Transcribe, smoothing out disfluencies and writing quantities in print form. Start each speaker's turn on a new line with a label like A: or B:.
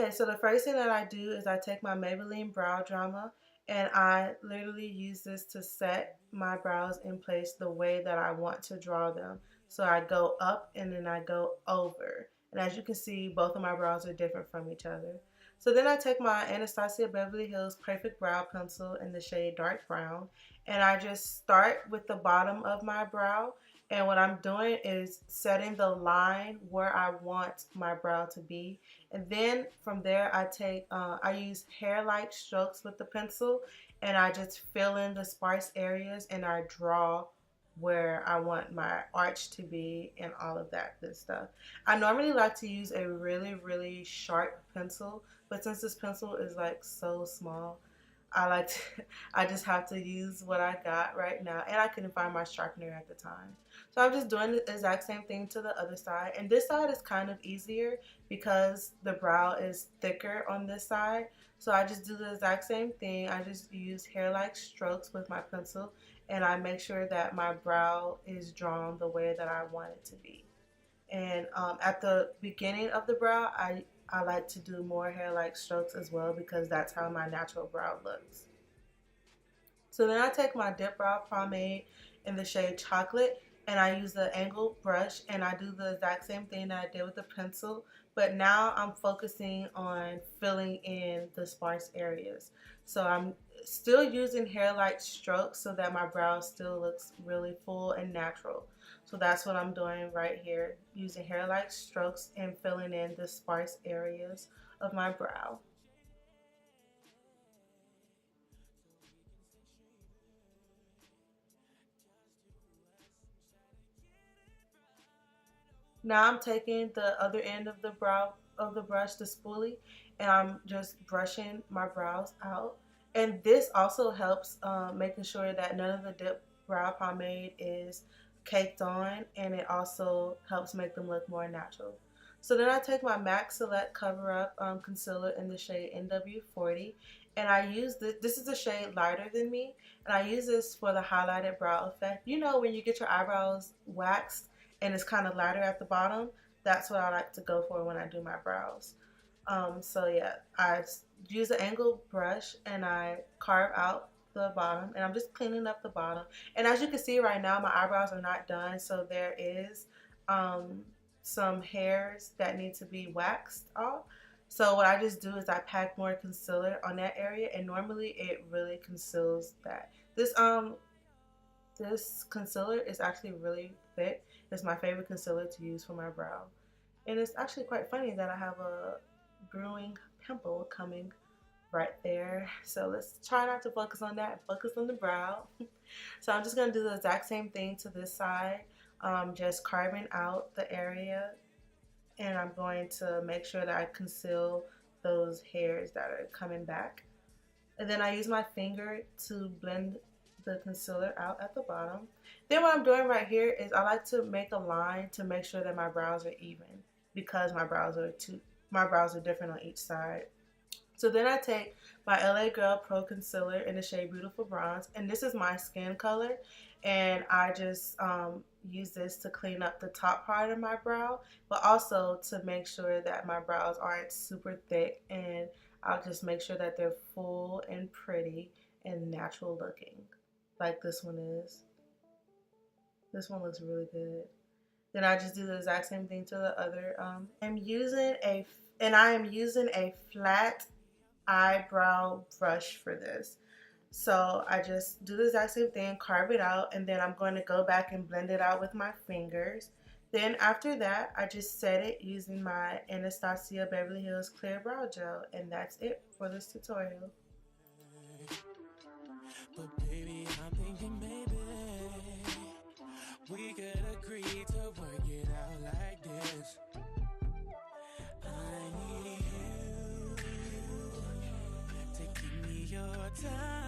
A: Okay, so the first thing that I do is I take my Maybelline Brow Drama and I literally use this to set my brows in place the way that I want to draw them. So I go up and then I go over. And as you can see, both of my brows are different from each other. So then I take my Anastasia Beverly Hills Perfect Brow Pencil in the shade Dark Brown and I just start with the bottom of my brow, and what I'm doing is setting the line where I want my brow to be. And then from there I use hair-like strokes with the pencil and I just fill in the sparse areas and I draw where I want my arch to be and all of that good stuff. I normally like to use a really sharp pencil, but since this pencil is like so small, I like to, I just have to use what I got right now, and I couldn't find my sharpener at the time. So I'm just doing the exact same thing to the other side, and this side is kind of easier because the brow is thicker on this side. So I just do the exact same thing. I just use hair-like strokes with my pencil, and I make sure that my brow is drawn the way that I want it to be. And at the beginning of the brow, I like to do more hair-like strokes as well because that's how my natural brow looks. So then I take my Dip Brow Pomade in the shade Chocolate and I use the angled brush and I do the exact same thing that I did with the pencil, but now I'm focusing on filling in the sparse areas. So I'm still using hair-like strokes so that my brow still looks really full and natural. So that's what I'm doing right here, using hair-like strokes and filling in the sparse areas of my brow. Now I'm taking the other end of the brow of the brush, the spoolie, and I'm just brushing my brows out. And this also helps making sure that none of the dip brow pomade is caked on, and it also helps make them look more natural. So then I take my MAC Select Cover Up Concealer in the shade NW40, and I use this. This is a shade lighter than me, and I use this for the highlighted brow effect. You know when you get your eyebrows waxed and it's kind of lighter at the bottom, that's what I like to go for when I do my brows. So yeah, I use an angled brush and I carve out the bottom and I'm just cleaning up the bottom. And as you can see right now, my eyebrows are not done, so there is some hairs that need to be waxed off. So what I just do is I pack more concealer on that area, and normally it really conceals that. This concealer is actually really thick. It's my favorite concealer to use for my brow. And it's actually quite funny that I have a brewing pimple coming right there. So let's try not to focus on that. Focus on the brow. So I'm just going to do the exact same thing to this side. Just carving out the area. And I'm going to make sure that I conceal those hairs that are coming back. And then I use my finger to blend the concealer out at the bottom. Then what I'm doing right here is I like to make a line to make sure that my brows are even, because my brows are different on each side. So then I take my LA Girl Pro Concealer in the shade Beautiful Bronze, and this is my skin color, and I just use this to clean up the top part of my brow, but also to make sure that my brows aren't super thick, and I'll just make sure that they're full and pretty and natural looking, like this one is. This one looks really good. Then I just do the exact same thing to the other. I am using a flat eyebrow brush for this. So I just do the exact same thing, carve it out, and then I'm going to go back and blend it out with my fingers. Then after that, I just set it using my Anastasia Beverly Hills Clear Brow Gel, and that's it for this tutorial. But baby, I'm thinking maybe we could agree to work it out like this. I need you to give me your time.